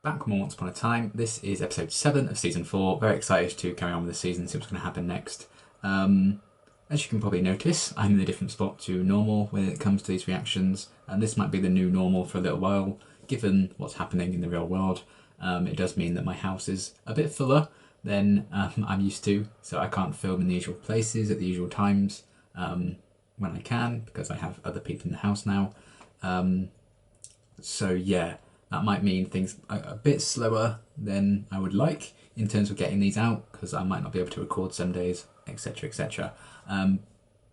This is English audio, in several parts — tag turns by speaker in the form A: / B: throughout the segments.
A: Back from Once Upon a Time. This is episode 7 of season 4. Very excited to carry on with the season, see what's going to happen next. As you can probably notice, I'm in a different spot to normal when it comes to these reactions, and this might be the new normal for a little while, given what's happening in the real world. It does mean that my house is a bit fuller than I'm used to, so I can't film in the usual places at the usual times when I can, because I have other people in the house now. So yeah, that might mean things are a bit slower than I would like in terms of getting these out, because I might not be able to record some days, etc, etc.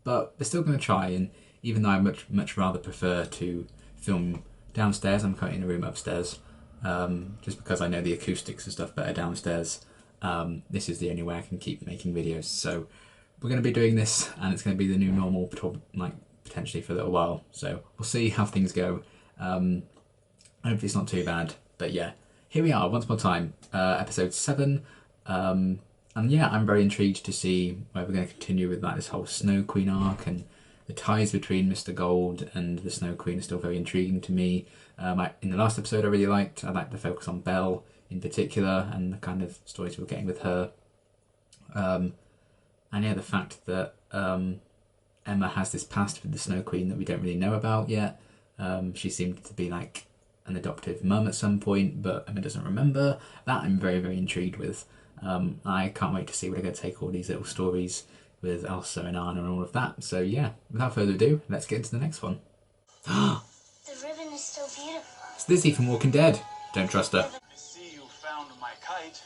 A: But we're still going to try, and even though I much rather prefer to film downstairs, I'm currently in a room upstairs, just because I know the acoustics and stuff better downstairs. This is the only way I can keep making videos, so we're going to be doing this, and it's going to be the new normal, potentially for a little while, so we'll see how things go. Hopefully it's not too bad, but yeah, here we are, once more time, episode 7, and yeah, I'm very intrigued to see where we're going to continue with this whole Snow Queen arc, and the ties between Mr. Gold and the Snow Queen are still very intriguing to me. In the last episode I liked the focus on Belle in particular, and the kind of stories we're getting with her, and yeah, the fact that Emma has this past with the Snow Queen that we don't really know about yet. She seemed to be like an adoptive mum at some point, but Emma doesn't remember. That I'm very, very intrigued with. I can't wait to see where they're going to take all these little stories with Elsa and Anna and all of that. So yeah, without further ado, let's get into the next one.
B: The ribbon is so beautiful.
A: It's Lizzie from Walking Dead. Don't trust her.
C: I see you found my kite.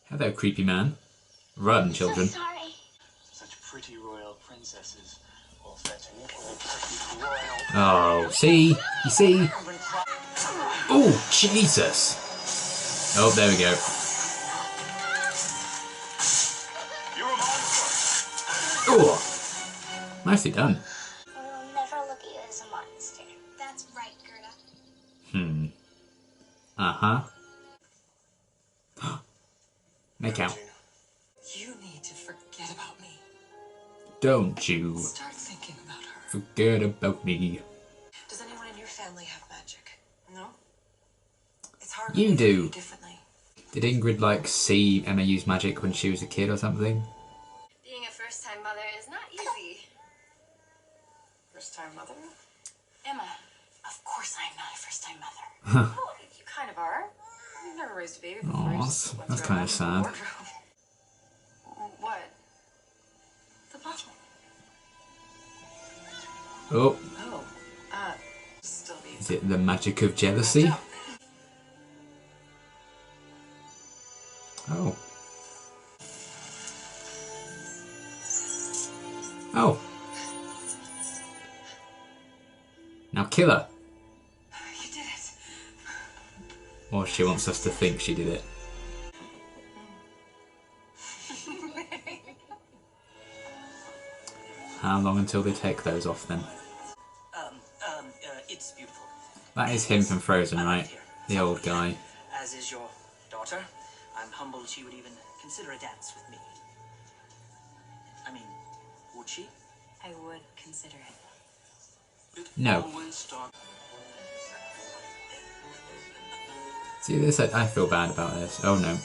A: Hello, creepy man. Run, children.
B: So sorry.
C: Such pretty royal princesses. All such an equally pretty royal.
A: Oh, see? You see? Oh, Jesus. Oh, there we go.
C: You're a monster.
A: Oh, nicely done.
B: We will never look at you as a monster. That's right, Gerda.
A: Uh-huh. Make out.
D: You need to forget about me.
A: Don't you
D: Start thinking about her.
A: forget about me.
D: Does anyone in your family have magic? No? It's hard
A: You
D: when they
A: do.
D: see differently.
A: Did Ingrid see Emma use magic when she was a kid or something?
E: Being a first-time mother is not easy.
D: First time mother?
E: Emma,
D: Of course I'm not a first time mother.
E: well, you kind of are. You've never raised a baby before.
A: Aw,
E: You just went
A: that's
E: through
A: kinda
E: a
A: sad.
E: wardrobe. What? The bottle.
A: Oh,
E: Oh, still be.
A: is it the magic of jealousy? Oh. Oh. Now kill her.
D: You did it.
A: Or she wants us to think she did it. How long until they take those off then?
F: It's beautiful.
A: That is him from Frozen, right? The old guy.
F: As is your daughter. I'm humbled she would even consider a dance with me. I mean, would she?
E: I would consider it.
A: No.
C: Always start.
A: See this? I feel bad about this. Oh no.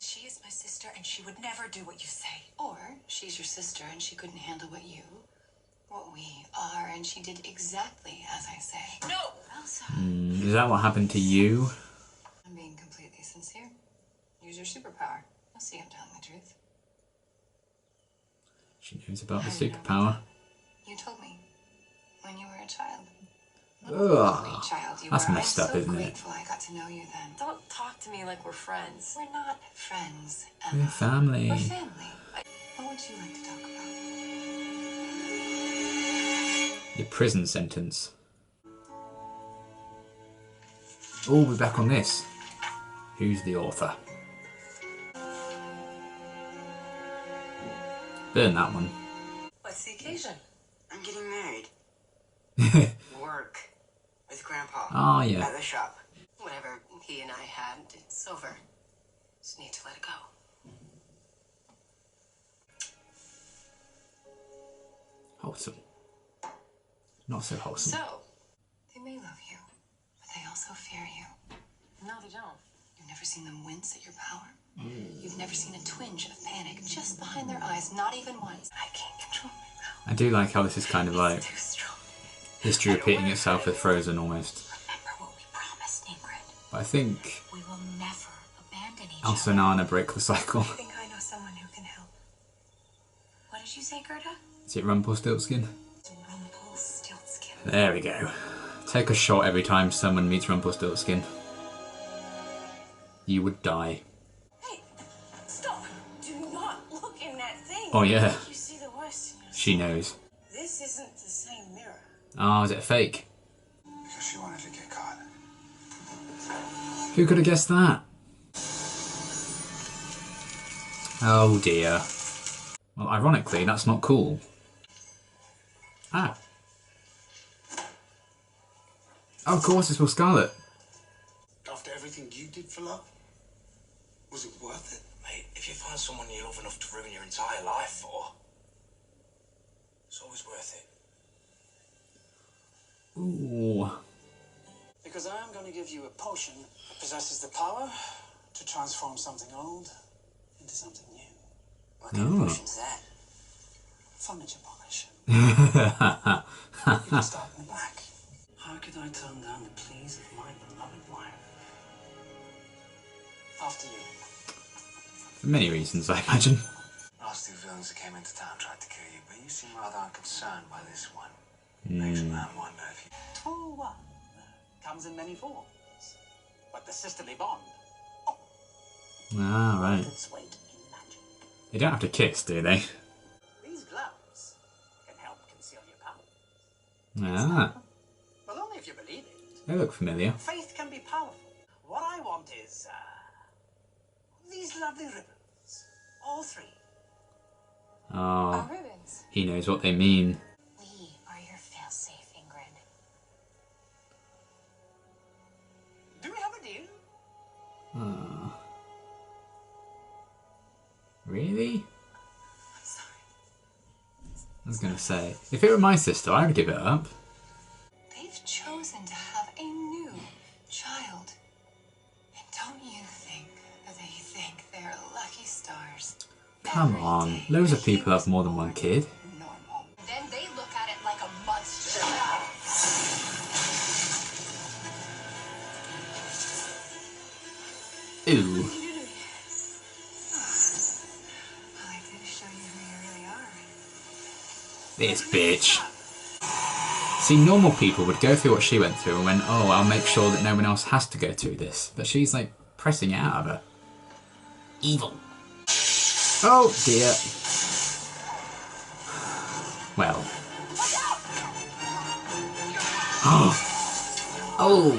D: She is my sister and she would never do what you say.
E: Or she's your sister and she couldn't handle what we are, and she did exactly as I say.
D: No!
E: Elsa,
A: Is that what happened to you?
E: I'm being completely sincere. Use your superpower. You'll see I'm telling the truth.
A: She knows about the
E: I know.
A: superpower.
E: You told me when you were a child.
A: Ugh.
E: Sweet child you
A: That's
E: were.
A: messed
E: I'm
A: up,
E: so
A: isn't it?
E: grateful I got to know you then. Don't talk to me like we're friends. We're not friends,
A: We're
E: Emma.
A: family.
E: We're family. What would you like to talk about?
A: Your prison sentence. Oh, we're back on this. Who's the author? Burn that one.
D: What's the occasion?
F: I'm getting married. Work. With Grandpa.
A: Oh, yeah.
F: At the shop.
E: Whatever he and I had, it's over. Just need to let it go.
A: Wholesome. Not so wholesome.
E: So, they may love you, but they also fear you.
D: No, they don't.
E: You've never seen them wince at your power. You've never seen a twinge of panic just behind their eyes, not even once. I can't control my power.
A: I do like how this is kind of like
E: It's too strong.
A: history repeating itself with Frozen almost.
E: Remember what we promised, Ingrid.
A: But I think
E: We will never abandon each
A: Elsa
E: other.
A: and Anna break the cycle.
E: I think I know someone who can help. What did you say, Gerda?
A: Is it Rumpelstiltskin?
E: Rumpelstiltskin.
A: There we go. Take a shot every time someone meets Rumpelstiltskin. You would die.
D: Hey, stop! Do not look in that thing.
A: Oh yeah,
D: You see the worst in yourself.
A: she knows.
D: This isn't the same mirror.
A: Oh, is it a fake?
G: Because she wanted to get caught.
A: Who could have guessed that? Oh dear. Well, ironically, that's not cool. Ah. Oh, of course, it's Will Scarlet.
G: After everything you did for love, was it worth it?
C: Mate, if you find someone you love enough to ruin your entire life for, it's always worth it.
A: Ooh.
C: Because I am going to give you a potion that possesses the power to transform something old into something new.
F: What kind of potion's that?
C: Furniture polish. You can start in the back. How could I turn down the pleas of my beloved wife? After you.
A: For many reasons, I imagine.
G: Last two villains that came into town tried to kill you, but you seem rather unconcerned by this one. Makes a man wonder if you...
C: True one comes in many forms. But the sisterly bond,
A: Ah, right.
C: its weight in magic.
A: They don't have to kiss, do they?
C: These gloves can help conceal your power.
A: Ah,
C: But only if you believe it.
A: they look familiar.
C: Faith can be powerful. What I want is, these lovely ribbons. All three.
A: Oh,
E: Ribbons.
A: he knows what they mean.
E: We are your failsafe, Ingrid.
C: Do we have a deal?
A: Oh. Really?
E: I'm sorry.
A: I was gonna say, if it were my sister, I would give it up.
E: They've chosen to have a new child. And don't you think that they think they're lucky stars?
A: Come
E: Every
A: on,
E: day
A: loads of
E: that he
A: people have
E: was
A: more than one
E: born,
A: kid.
E: Normal. Then they look at it like a monster.
A: Ooh.
E: I like to show you who you really are.
A: This bitch. See, normal people would go through what she went through and went, oh, I'll make sure that no one else has to go through this. But she's like pressing it out of her. Evil. Oh dear. Well. Oh.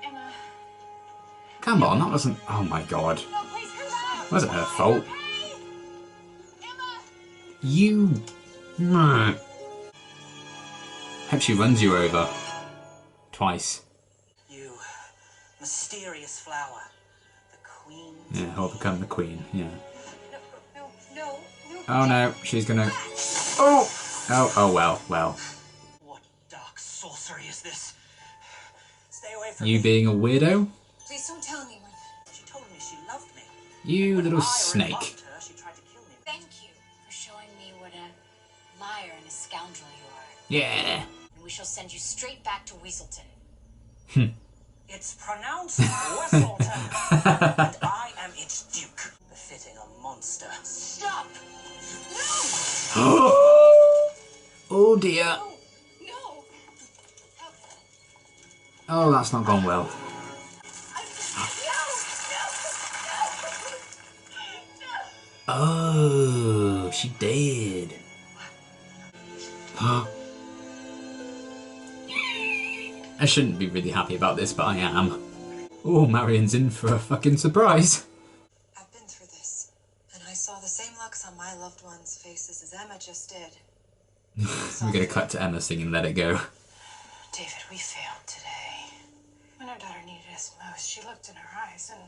D: Emma.
A: Come on, that wasn't. Oh my god.
D: No, please come back.
A: Wasn't her fault.
D: Emma.
A: You. Hope she runs you over. Twice.
F: You mysterious flower. The queen.
A: Yeah, I'll become the queen, yeah.
E: No.
A: Oh no, she's gonna. Oh! Oh well.
F: What dark sorcery is this? Stay away from
A: You
F: me.
A: being a weirdo?
E: Please don't tell anyone.
F: She told me she loved me.
A: You
F: When
A: little
F: I
A: snake.
F: loved her, she tried to kill me.
E: Thank you for showing me what a liar and a scoundrel you are.
A: Yeah.
E: And we shall send you straight back to Weaselton.
F: It's pronounced Wesselton, and I am its duke, befitting a monster.
E: Stop!
A: Oh dear.
E: No!
A: Oh, that's not gone well. Oh, she did. I shouldn't be really happy about this, but I am. Oh, Marion's in for a fucking surprise.
E: I've been through this, and I saw the same looks on my loved ones' faces as Emma just did.
A: We're gonna cut to Emma singing Let It Go.
E: David, we failed today. When our daughter needed us most, she looked in her eyes and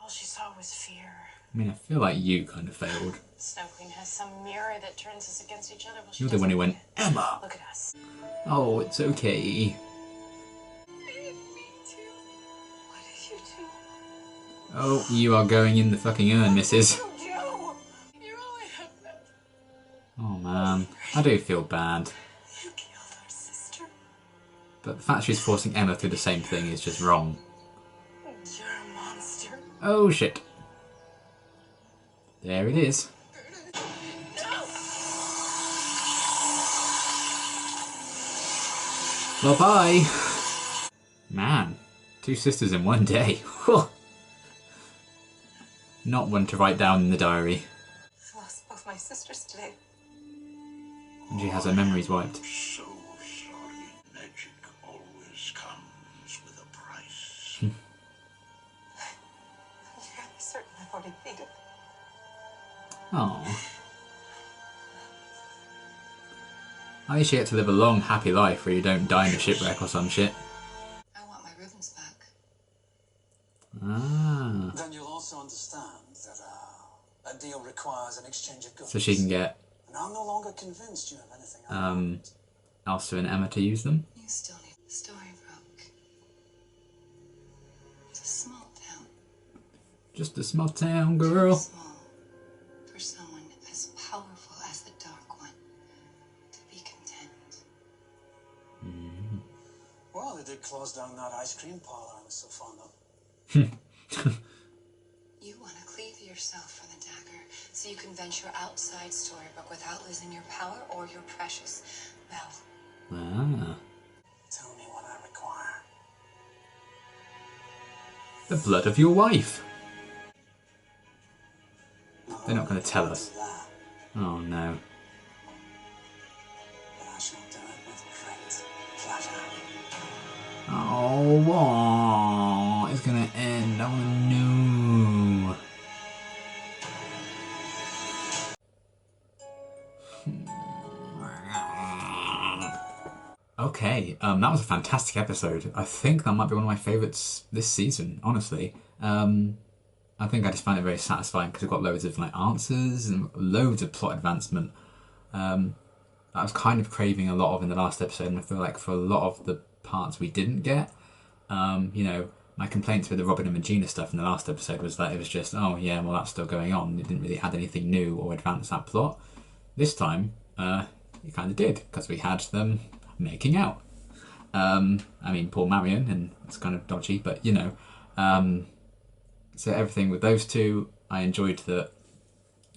E: all she saw was fear
A: I mean, I feel like you kind of failed.
D: Snow Queen has some mirror that turns us against each other. Well,
A: You're the one who went, Emma!
D: Look at us.
A: Oh, it's okay.
E: Me too. What did you do?
A: Oh, you are going in the fucking urn, missus.
E: Joe! You're all I have left.
A: Oh man, I do feel bad.
E: You killed our sister.
A: But the fact she's forcing Emma through the same thing is just wrong.
E: You're a monster.
A: Oh shit. There it is.
E: No!
A: Well, bye. Man, 2 sisters in one day. Not one to write down in the diary.
E: I lost both my sisters today.
A: And she has her memories wiped.
G: So sorry. Magic always comes with a price.
E: I'm fairly certain I've already paid it.
A: Oh. At least you get to live a long, happy life where you don't die in a shipwreck or some shit.
E: I want my ribbons back.
A: Ah.
C: Then you'll also understand that a deal requires an exchange of goods.
A: So she can get
C: And I'm no longer convinced you have anything I want.
A: Elsa and Emma to use them.
E: You still need Storybrooke. It's a small town.
A: Just a small town girl.
E: Small. For someone as powerful as the Dark One to be content.
C: Well, they did close down that ice cream parlor I was so fond of.
E: You want to cleave yourself for the dagger so you can venture outside Storybrooke without losing your power or your precious bell.
A: Ah.
C: Tell me what I require.
A: The blood of your wife. They're not going to tell
C: I'll
A: us.
C: do that,
A: Oh no.
C: but I shall do it with great pleasure.
A: Oh, it's going to end. I want to know. Okay, that was a fantastic episode. I think that might be one of my favourites this season, honestly. I think I just found it very satisfying because it got loads of like answers and loads of plot advancement. I was kind of craving a lot of in the last episode, and I feel like for a lot of the parts we didn't get, you know, my complaints with the Robin and Regina stuff in the last episode was that it was just, oh yeah, well that's still going on. It didn't really add anything new or advance that plot. This time, it kind of did because we had them making out. I mean, poor Marion, and it's kind of dodgy, but you know. So everything with those two, I enjoyed that,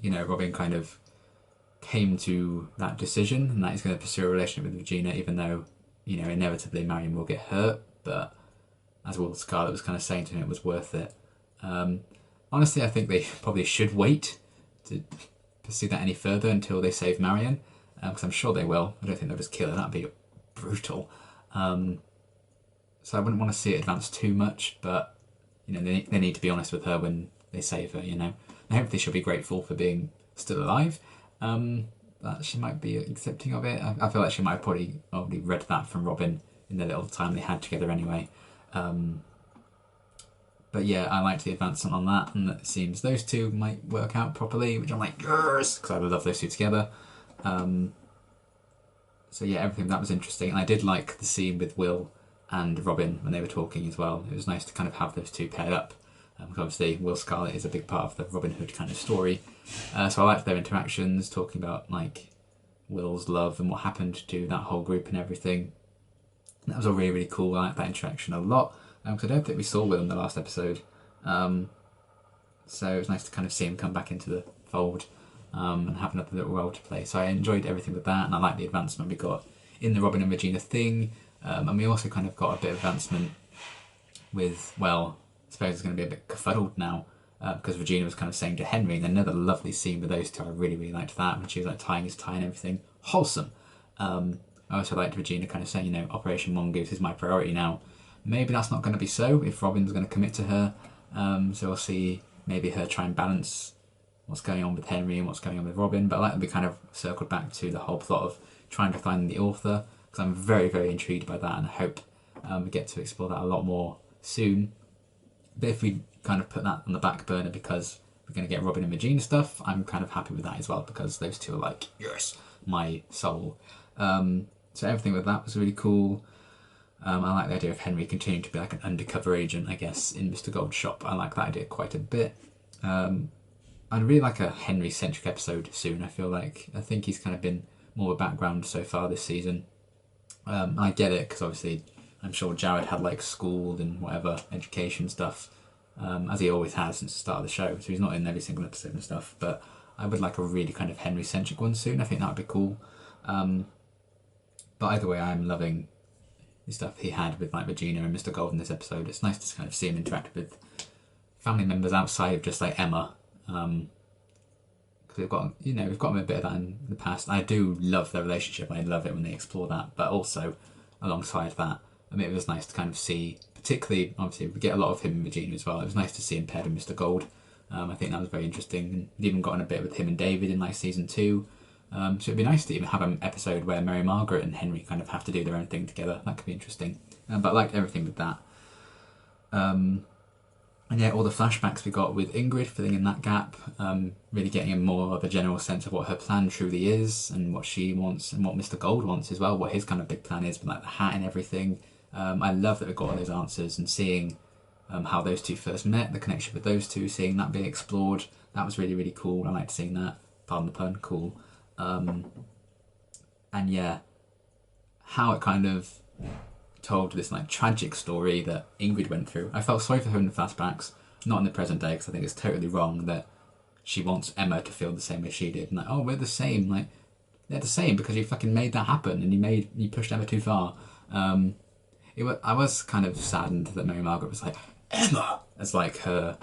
A: you know, Robin kind of came to that decision and that he's going to pursue a relationship with Regina, even though, you know, inevitably Marion will get hurt. But as Will Scarlet was kind of saying to him, it was worth it. Honestly, I think they probably should wait to pursue that any further until they save Marion, because I'm sure they will. I don't think they'll just kill her. That'd be brutal. So I wouldn't want to see it advance too much, but you know, they need to be honest with her when they save her, you know. And hopefully she'll be grateful for being still alive. That she might be accepting of it. I feel like she might have probably already read that from Robin in the little time they had together anyway. But yeah, I liked the advancement on that, and it seems those two might work out properly, which I'm like, yes, because I love those two together. So yeah, everything that was interesting, and I did like the scene with Will and Robin when they were talking as well. It was nice to kind of have those two paired up. Because obviously Will Scarlet is a big part of the Robin Hood kind of story. So I liked their interactions, talking about like Will's love and what happened to that whole group and everything. That was all really, really cool. I liked that interaction a lot. Because I don't think we saw Will in the last episode. So it was nice to kind of see him come back into the fold and have another little role to play. So I enjoyed everything with that, and I liked the advancement we got in the Robin and Regina thing. And we also kind of got a bit of advancement with, well, I suppose it's going to be a bit kerfuddled now, because Regina was kind of saying to Henry, and another lovely scene with those two. I really, really liked that, when she was like tying his tie and everything. Wholesome. I also liked Regina kind of saying, you know, Operation Mongoose is my priority now. Maybe that's not going to be so if Robin's going to commit to her. So we'll see maybe her try and balance what's going on with Henry and what's going on with Robin. But I like that we kind of circled back to the whole plot of trying to find the author, because I'm very, very intrigued by that, and I hope we get to explore that a lot more soon. But if we kind of put that on the back burner because we're going to get Robin and Regina stuff, I'm kind of happy with that as well, because those two are like, yes, my soul. So everything with that was really cool. I like the idea of Henry continuing to be like an undercover agent, I guess, in Mr. Gold's shop. I like that idea quite a bit. I'd really like a Henry-centric episode soon, I feel like. I think he's kind of been more of a background so far this season. I get it, because obviously I'm sure Jared had like school and whatever, education stuff, as he always has since the start of the show, so he's not in every single episode and stuff, but I would like a really kind of Henry-centric one soon. I think that would be cool. But either way, I'm loving the stuff he had with like Regina and Mr. Gold in this episode. It's nice to kind of see him interact with family members outside of just like Emma. Because we've got a bit of that in the past. I do love their relationship. I love it when they explore that. But also, alongside that, I mean, it was nice to kind of see, particularly, obviously, we get a lot of him and Regina as well. It was nice to see him paired with Mr. Gold. I think that was very interesting. And we've even gotten a bit with him and David in like season 2. So it'd be nice to even have an episode where Mary Margaret and Henry kind of have to do their own thing together. That could be interesting. But I liked everything with that. And yeah, all the flashbacks we got with Ingrid, filling in that gap, really getting a more of a general sense of what her plan truly is and what she wants and what Mr. Gold wants as well, what his kind of big plan is with like the hat and everything. I love that we got all those answers and seeing how those two first met, the connection with those two, seeing that being explored. That was really, really cool. I liked seeing that. Pardon the pun, cool. And yeah, how it kind of told this like tragic story that Ingrid went through. I felt sorry for her in the flashbacks, not in the present day, because I think it's totally wrong that she wants Emma to feel the same way she did. And like, oh, we're the same. Like, they're the same because you fucking made that happen and you pushed Emma too far. I was kind of saddened that Mary Margaret was like, Emma, as like her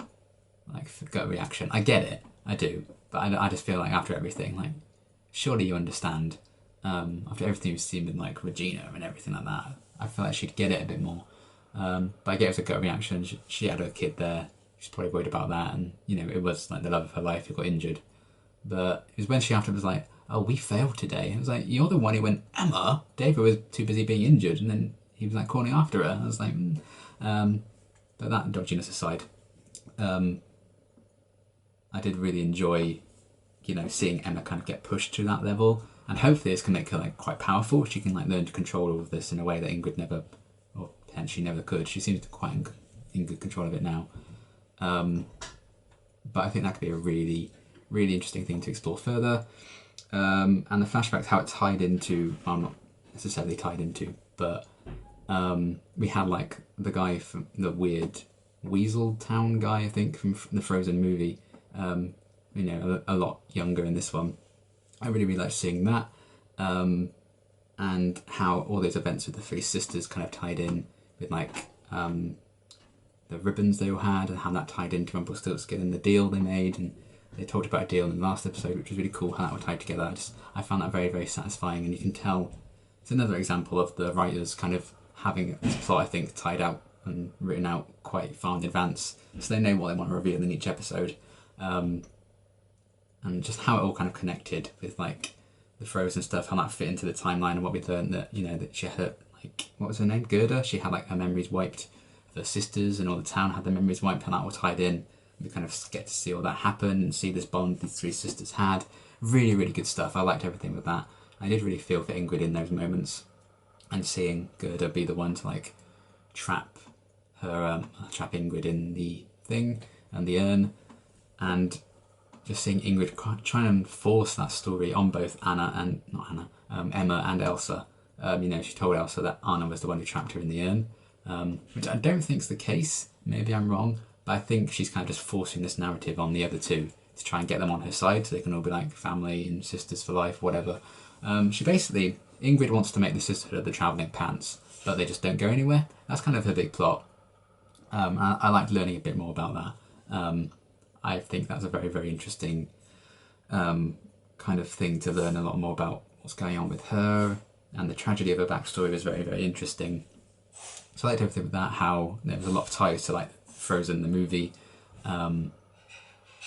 A: like gut reaction. I get it, I do, but I just feel like after everything, like, surely you understand. After everything you've seen with like Regina and everything like that, I feel like she'd get it a bit more. But I get it was a gut reaction. She had her kid there. She's probably worried about that, and it was like the love of her life who got injured. But it was when she after was like, "Oh, we failed today." It was like, you're the one who went, Emma. David was too busy being injured, and then he was like calling after her. I was like, but that dodginess aside, I did really enjoy, seeing Emma kind of get pushed to that level. And hopefully this can make her like quite powerful. She can like learn to control all of this in a way that Ingrid never, or potentially never could. She seems to be quite in good control of it now. But I think that could be a really, really interesting thing to explore further. And the flashbacks, how it tied into, well, not necessarily tied into, but we had like the guy from the weird Weasel Town guy, I think, from the Frozen movie, a lot younger in this one. I really, really liked seeing that, and how all those events with the three sisters kind of tied in with like the ribbons they all had, and how that tied into Rumpelstiltskin and the deal they made, and they talked about a deal in the last episode, which was really cool how that would tie together. I found that very, very satisfying, and you can tell it's another example of the writers kind of having this plot, I think, tied out and written out quite far in advance, so they know what they want to reveal in each episode. And just how it all kind of connected with like the Frozen stuff, how that fit into the timeline, and what we learned that that she had her, like, what was her name, Gerda. She had like her memories wiped of her sisters, and all the town had their memories wiped, and that all tied in. We kind of get to see all that happen and see this bond these three sisters had. Really, really good stuff. I liked everything with that. I did really feel for Ingrid in those moments, and seeing Gerda be the one to like trap Ingrid in the thing and the urn, and just seeing Ingrid trying to enforce that story on both Emma and Elsa. She told Elsa that Anna was the one who trapped her in the urn, which I don't think is the case. Maybe I'm wrong, but I think she's kind of just forcing this narrative on the other two to try and get them on her side so they can all be like family and sisters for life, whatever. Ingrid wants to make the sisterhood of the travelling pants, but they just don't go anywhere. That's kind of her big plot. I liked learning a bit more about that. I think that's a very, very interesting kind of thing to learn a lot more about what's going on with her, and the tragedy of her backstory was very, very interesting. So I liked everything with that, how there was a lot of ties to like Frozen the movie, and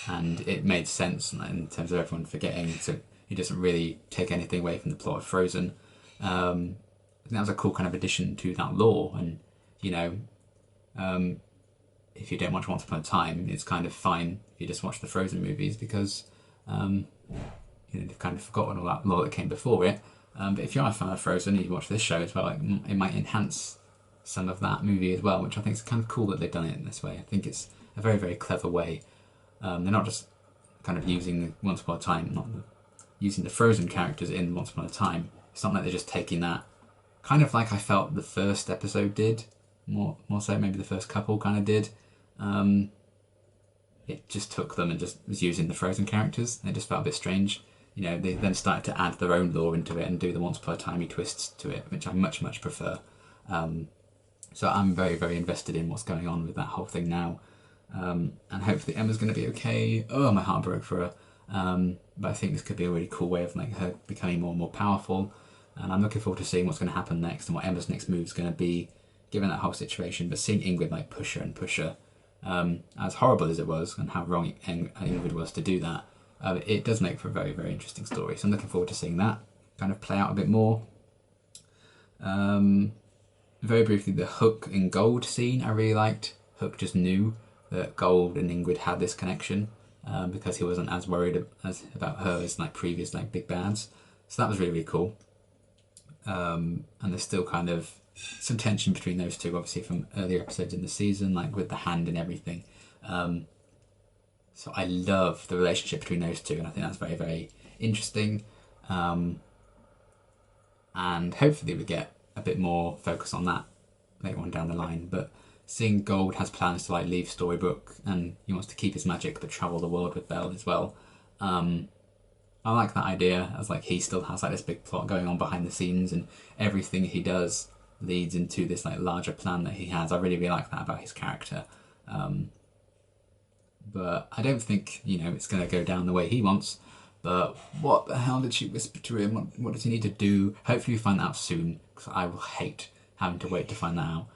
A: it made sense in terms of everyone forgetting, so it doesn't really take anything away from the plot of Frozen. I think that was a cool kind of addition to that lore, and if you don't watch Once Upon a Time, it's kind of fine if you just watch the Frozen movies, because they've kind of forgotten all that came before it. But if you're a fan of Frozen and you watch this show as well, it might enhance some of that movie as well, which I think is kind of cool that they've done it in this way. I think it's a very, very clever way. They're not just kind of using Once Upon a Time, using the Frozen characters in Once Upon a Time. It's not like they're just taking that, kind of like I felt the first episode did, more so maybe the first couple kind of did. It just took them and just was using the Frozen characters. It just felt a bit strange. They then started to add their own lore into it and do the Once Upon a Timey twists to it, which I much, much prefer. So I'm very, very invested in what's going on with that whole thing now. And hopefully Emma's going to be okay. Oh, my heart broke for her. But I think this could be a really cool way of her becoming more and more powerful. And I'm looking forward to seeing what's going to happen next and what Emma's next move is going to be, given that whole situation. But seeing Ingrid push her and push her, as horrible as it was and how wrong Ingrid was to do that, it does make for a very, very interesting story. So I'm looking forward to seeing that kind of play out a bit more. Very briefly, the Hook and Gold scene I really liked. Hook just knew that Gold and Ingrid had this connection, because he wasn't as worried about her as previous big bads. So that was really, really cool. And there's still kind of some tension between those two, obviously from earlier episodes in the season, with the hand and everything. So I love the relationship between those two, and I think that's very, very interesting. And hopefully we get a bit more focus on that later on down the line. But seeing Gold has plans to leave Storybrooke, and he wants to keep his magic but travel the world with Belle as well. I like that idea, as he still has this big plot going on behind the scenes, and everything he does leads into this larger plan that he has. I really, really like that about his character. But I don't think it's going to go down the way he wants. But what the hell did she whisper to him? What does he need to do? Hopefully we find that out soon, because I will hate having to wait to find that out.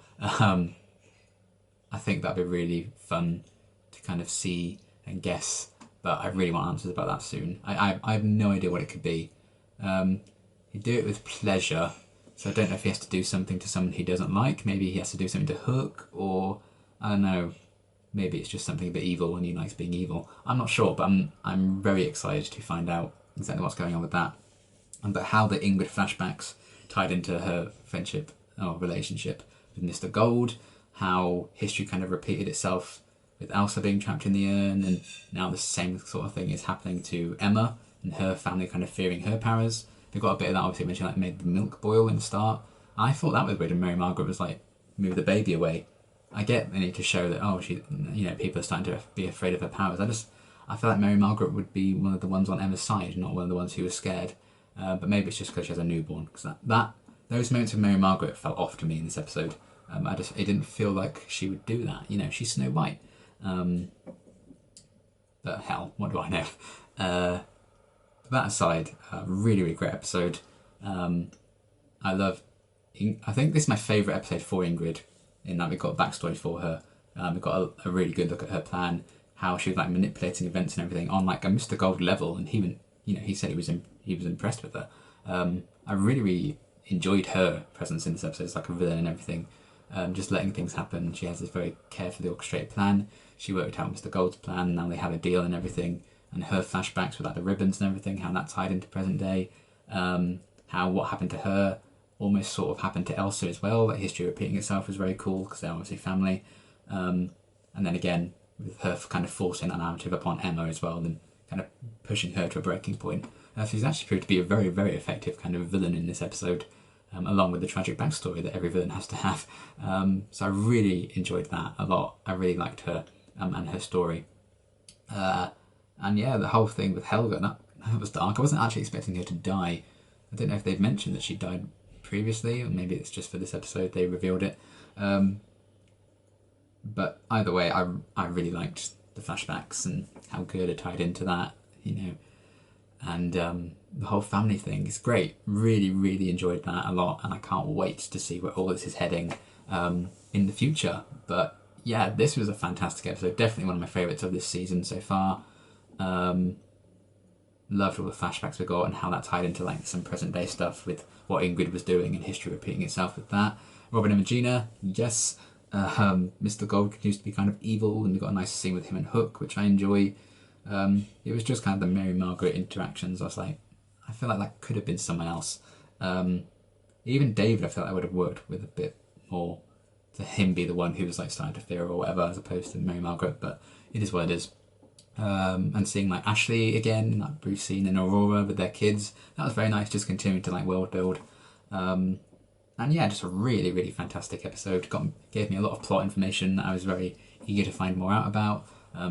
A: I think that'd be really fun to kind of see and guess, but I really want answers about that soon. I have no idea what it could be. He'd do it with pleasure, so I don't know if he has to do something to someone he doesn't like. Maybe he has to do something to Hook, or I don't know. Maybe it's just something a bit evil and he likes being evil. I'm not sure, but I'm very excited to find out exactly what's going on with that. But how the Ingrid flashbacks tied into her friendship or relationship with Mr. Gold, how history kind of repeated itself with Elsa being trapped in the urn, and now the same sort of thing is happening to Emma and her family kind of fearing her powers. We've got a bit of that obviously when she made the milk boil in the start. I thought that was weird, and Mary Margaret was move the baby away. I get they need to show that people are starting to be afraid of her powers. I feel like Mary Margaret would be one of the ones on Emma's side, not one of the ones who was scared. But maybe it's just because she has a newborn. Because those moments of Mary Margaret felt off to me in this episode. It didn't feel like she would do that. She's Snow White. But hell, what do I know? That aside, really, really great episode. I think this is my favourite episode for Ingrid, in that we've got a backstory for her. We've got a really good look at her plan, how she was manipulating events and everything on a Mr. Gold level, and he said he was impressed with her. I really, really enjoyed her presence in this episode. It's like a villain and everything, just letting things happen. She has this very carefully orchestrated plan. She worked out Mr. Gold's plan. Now they have a deal and everything, and her flashbacks with the ribbons and everything, how that tied into present day, how what happened to her almost sort of happened to Elsa as well. That history repeating itself was very cool, because they're obviously family. And then again, with her kind of forcing that narrative upon Emma as well, and kind of pushing her to a breaking point. She's actually proved to be a very, very effective kind of villain in this episode, along with the tragic backstory that every villain has to have. So I really enjoyed that a lot. I really liked her and her story. And yeah, the whole thing with Helga, that was dark. I wasn't actually expecting her to die. I don't know if they'd mentioned that she died previously, or maybe it's just for this episode they revealed it. But either way, I really liked the flashbacks and how good it tied into that, and the whole family thing is great. Really, really enjoyed that a lot, and I can't wait to see where all this is heading in the future. But yeah, this was a fantastic episode. Definitely one of my favourites of this season so far. Loved all the flashbacks we got and how that tied into some present day stuff with what Ingrid was doing and history repeating itself with that. Robin and Regina, yes, Mr. Gold continues to be kind of evil, and we got a nice scene with him and Hook, which I enjoy. It was just kind of the Mary Margaret interactions. I was like, I feel like that could have been someone else. Even David, I felt like I would have worked with a bit more to him be the one who was like starting to fear or whatever, as opposed to Mary Margaret. But it is what it is. And seeing like Ashley again, like Bruce and Aurora with their kids, that was very nice. Just continuing to like world build. And yeah, just a really, really fantastic episode. Gave me a lot of plot information that I was very eager to find more out about.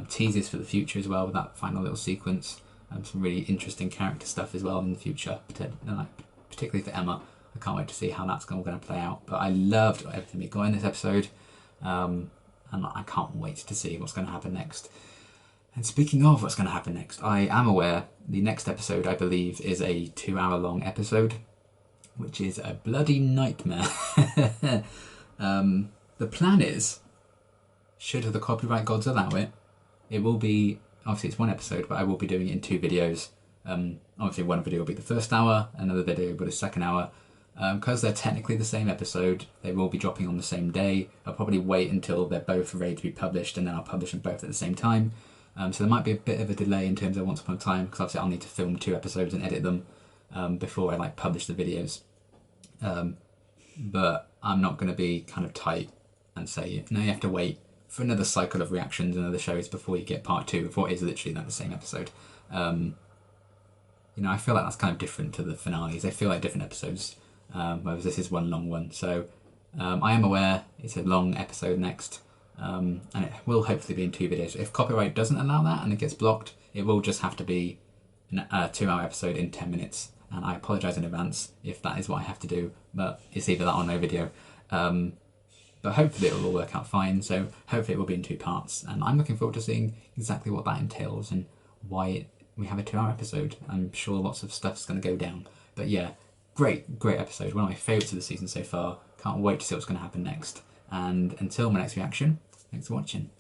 A: Teases for the future as well with that final little sequence. Some really interesting character stuff as well in the future, particularly for Emma. I can't wait to see how that's all going to play out. But I loved everything we got in this episode. And I can't wait to see what's going to happen next. And speaking of what's going to happen next, I am aware the next episode, I believe, is a 2-hour-long episode, which is a bloody nightmare. The plan is, should the copyright gods allow it, it will be, obviously it's one episode, but I will be doing it in 2 videos. Obviously one video will be the first hour, another video will be the second hour. Because they're technically the same episode, they will be dropping on the same day. I'll probably wait until they're both ready to be published, and then I'll publish them both at the same time. So there might be a bit of a delay in terms of Once Upon a Time, because obviously I'll need to film 2 episodes and edit them before I like publish the videos. But I'm not going to be kind of tight and say, no, you have to wait for another cycle of reactions and other shows before you get part 2, before it is literally like the same episode. I feel like that's kind of different to the finales. They feel like different episodes, whereas this is one long one. So I am aware it's a long episode next, and it will hopefully be in 2 videos. If copyright doesn't allow that and it gets blocked, it will just have to be a 2-hour episode in 10 minutes. And I apologise in advance if that is what I have to do, but it's either that or no video. But hopefully it will all work out fine, so hopefully it will be in 2 parts. And I'm looking forward to seeing exactly what that entails and why we have a 2-hour episode. I'm sure lots of stuff's going to go down. But yeah, great episode. One of my favourites of the season so far. Can't wait to see what's going to happen next. And until my next reaction, thanks for watching.